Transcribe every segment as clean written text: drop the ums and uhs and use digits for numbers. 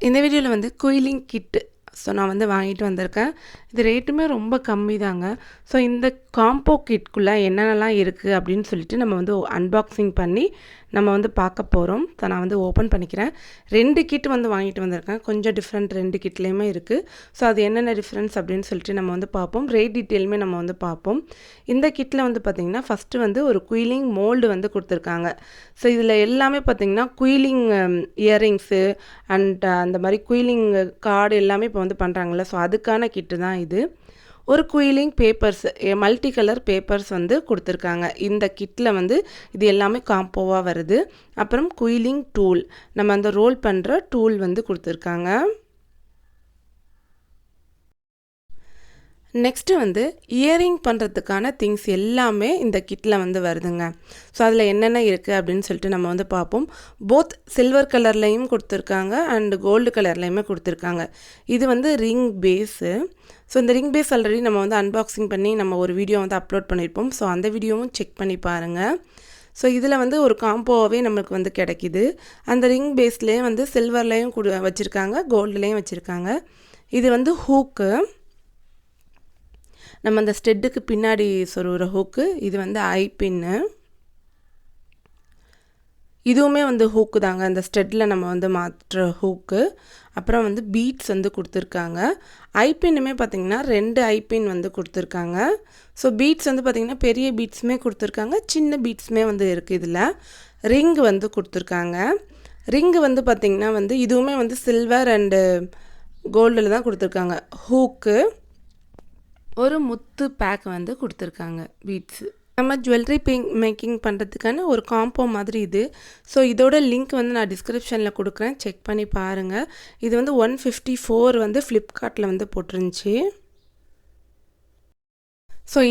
இந்த வீடியோவில் வந்து குயிலிங் கிட்டு நான் வந்து வாங்கிட்டு வந்திருக்கேன். இது ரேட்டுமே ரொம்ப கம்மி தாங்க. இந்த காம்போ கிட்குள்ளே என்னென்னலாம் இருக்குது அப்படின்னு சொல்லிட்டு நம்ம வந்து அன்பாக்சிங் பண்ணி நம்ம வந்து பார்க்க போகிறோம். நான் வந்து ஓப்பன் பண்ணிக்கிறேன். 2 கிட் வந்து வாங்கிட்டு வந்திருக்கேன். கொஞ்சம் டிஃப்ரெண்ட் 2 கிட்லேயுமே இருக்குது. அது என்னென்ன டிஃப்ரென்ஸ் அப்படின்னு சொல்லிட்டு நம்ம வந்து பார்ப்போம். ரேட் டீட்டெயிலுமே நம்ம வந்து பார்ப்போம். இந்த கிட்டில் வந்து பார்த்திங்கன்னா ஃபஸ்ட்டு வந்து ஒரு குயிலிங் மோல்டு வந்து கொடுத்துருக்காங்க. இதில் எல்லாமே பார்த்திங்கன்னா குயிலிங் இயரிங்ஸு அண்ட் அந்த மாதிரி குயிலிங் கார்டு எல்லாமே இப்போ வந்து பண்ணுறாங்கல்ல. அதுக்கான கிட்டு தான் இது. ஒரு quilling papers, multi colour papers வந்து கொடுத்துருக்காங்க. இந்த கிட்டில் வந்து இது எல்லாமே காம்போவாக வருது. அப்புறம் குயிலிங் டூல், நம்ம அந்த ரோல் பண்ணுற டூல் வந்து கொடுத்துருக்காங்க. நெக்ஸ்ட்டு வந்து இயரிங் பண்ணுறதுக்கான திங்ஸ் எல்லாமே இந்த கிட்டில் வந்து வருதுங்க. அதில் என்னென்ன இருக்குது அப்படின்னு சொல்லிட்டு நம்ம வந்து பார்ப்போம். போத் சில்வர் கலர்லேயும் கொடுத்துருக்காங்க அண்ட் கோல்டு கலர்லேயுமே கொடுத்துருக்காங்க. இது வந்து ரிங் பேஸு. இந்த ரிங் பேஸ் ஆல்ரெடி நம்ம வந்து அன்பாக்சிங் பண்ணி நம்ம ஒரு வீடியோ வந்து அப்லோட் பண்ணியிருப்போம். அந்த வீடியோவும் செக் பண்ணி பாருங்கள். இதில் வந்து ஒரு காம்போவே நமக்கு வந்து கிடைக்கிது. அந்த ரிங் பேஸ்லேயே வந்து சில்வர்லேயும் வச்சுருக்காங்க, கோல்டுலேயும் வச்சுருக்காங்க. இது வந்து ஹூக்கு, நம்ம அந்த ஸ்டெட்டுக்கு பின்னாடி சொருகிற ஹூக்கு. இது வந்து ஐபின்னு, இதுவுமே வந்து ஹூக்கு தாங்க, அந்த ஸ்டெட்டில் நம்ம வந்து மாற்றுற ஹூக்கு. அப்புறம் வந்து பீட்ஸ் வந்து கொடுத்துருக்காங்க. ஐபின்னுமே பார்த்திங்கன்னா 2 ஐபின் வந்து கொடுத்துருக்காங்க. பீட்ஸ் வந்து பார்த்திங்கன்னா பெரிய பீட்ஸுமே கொடுத்துருக்காங்க, சின்ன பீட்ஸுமே வந்து இருக்குது. இதில் ரிங் வந்து கொடுத்துருக்காங்க. ரிங்கு வந்து பார்த்திங்கன்னா வந்து இதுவுமே வந்து சில்வர் அண்டு கோல்டில் தான் கொடுத்துருக்காங்க. ஹூக்கு, ஒரு முத்து பேக் வந்து கொடுத்துருக்காங்க பீட்ஸு. நம்ம ஜுவல்லரி மேக்கிங் பண்ணுறதுக்கான ஒரு காம்போ மாதிரி இது. இதோட லிங்க் வந்து நான் டிஸ்கிரிப்ஷனில் கொடுக்குறேன், செக் பண்ணி பாருங்கள். இது வந்து 154 வந்து ஃப்ளிப்கார்ட்டில் வந்து போட்டிருந்துச்சி.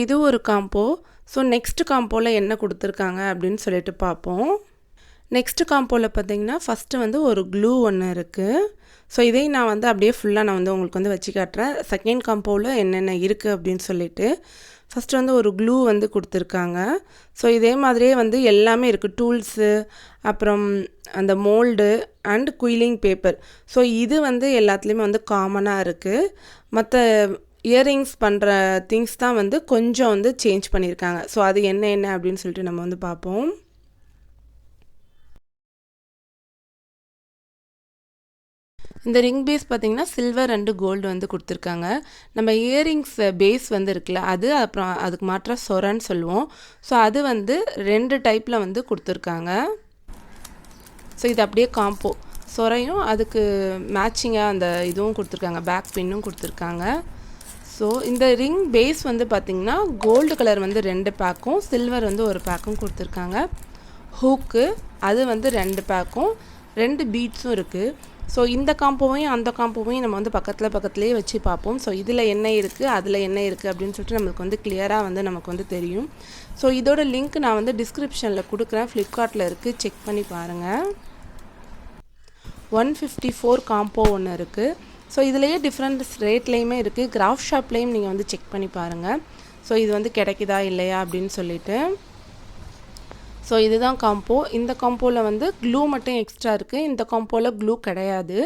இது ஒரு காம்போ. நெக்ஸ்ட் காம்போவில் என்ன கொடுத்துருக்காங்க அப்படின்னு சொல்லிட்டு பார்ப்போம். நெக்ஸ்ட் காம்போவில் பார்த்திங்கன்னா ஃபஸ்ட்டு வந்து ஒரு க்ளூ ஒன்று இருக்குது. இதையும் நான் வந்து அப்படியே ஃபுல்லாக நான் வந்து உங்களுக்கு வந்து வச்சு காட்டுறேன். செகண்ட் காம்போவில் என்னென்ன இருக்குது அப்படின்னு சொல்லிட்டு. ஃபஸ்ட்டு வந்து ஒரு க்ளூ வந்து கொடுத்துருக்காங்க. இதே மாதிரியே வந்து எல்லாமே இருக்குது, டூல்ஸு, அப்புறம் அந்த மோல்டு அண்ட் குயிலிங் பேப்பர். இது வந்து எல்லாத்துலேயுமே வந்து காமனாக இருக்குது. மற்ற இயரிங்ஸ் பண்ணுற திங்ஸ் தான் வந்து கொஞ்சம் வந்து சேஞ்ச் பண்ணியிருக்காங்க. அது என்ன அப்படின்னு சொல்லிட்டு நம்ம வந்து பார்ப்போம். இந்த ரிங் பேஸ் பார்த்திங்கன்னா சில்வர் அண்டு கோல்டு வந்து கொடுத்துருக்காங்க. நம்ம இயரிங்ஸ் பேஸ் வந்து இருக்குல்ல, அது அப்புறம் அதுக்கு மாற்ற சொரன்னு சொல்லுவோம். அது வந்து 2 டைப்பில் வந்து கொடுத்துருக்காங்க. இது அப்படியே காம்போ, சொரையும் அதுக்கு மேட்சிங்காக அந்த இதுவும் கொடுத்துருக்காங்க, பேக் பின்னும் கொடுத்துருக்காங்க. இந்த ரிங் பேஸ் வந்து பார்த்திங்கன்னா கோல்டு கலர் வந்து 2 பேக்கும், சில்வர் வந்து ஒரு பேக்கும் கொடுத்துருக்காங்க. ஹூக்கு அது வந்து 2 பேக்கும், 2 பீட்ஸும் இருக்குது. இந்த காம்போவையும் அந்த காம்போவையும் நம்ம வந்து பக்கத்துலேயே வச்சு பார்ப்போம். இதில் என்ன இருக்குது, அதில் என்ன இருக்குது அப்படின்னு சொல்லிட்டு நம்மளுக்கு வந்து கிளியராக வந்து நமக்கு வந்து தெரியும். இதோட லிங்க் நான் வந்து டிஸ்கிரிப்ஷனில் கொடுக்குறேன், ஃப்ளிப்கார்ட்டில் இருக்குது, செக் பண்ணி பாருங்கள். 154 காம்போ ஒன்று இருக்குது. இதுலேயே டிஃப்ரெண்ட் ரேட்லேயுமே இருக்குது. கிராஃப்ட் ஷாப்லேயும் நீங்கள் வந்து செக் பண்ணி பாருங்கள். இது வந்து கிடைக்குதா இல்லையா அப்படின்னு சொல்லிட்டு. இதுதான் காம்போ. இந்த காம்போவில் வந்து க்ளூ மட்டும் எக்ஸ்ட்ரா இருக்குது, இந்த காம்போவில் க்ளூ கிடையாது.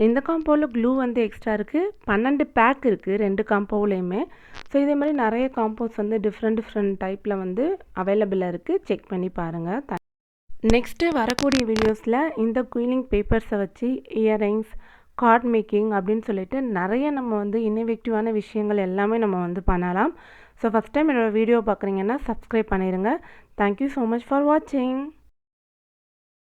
இந்த காம்போவில் க்ளூ வந்து எக்ஸ்ட்ரா இருக்குது. 12 பேக் இருக்குது 2 காம்போவிலையுமே. இதே மாதிரி நிறைய காம்போஸ் வந்து டிஃப்ரெண்ட் டைப்பில் வந்து அவைலபிளாக இருக்குது, செக் பண்ணி பாருங்கள். நெக்ஸ்ட்டு வரக்கூடிய வீடியோஸில் இந்த குயிலிங் பேப்பர்ஸை வச்சு இயரிங்ஸ், கார்ட் மேக்கிங் அப்படின்னு சொல்லிட்டு நிறைய நம்ம வந்து இன்னோவேட்டிவான விஷயங்கள் எல்லாமே நம்ம வந்து பண்ணலாம். ஃபஸ்ட் டைம் என்னோடய வீடியோ பார்க்குறீங்கன்னா சப்ஸ்கிரைப் பண்ணிடுங்க. தேங்க்யூ ஸோ மச் ஃபார் வாட்சிங்.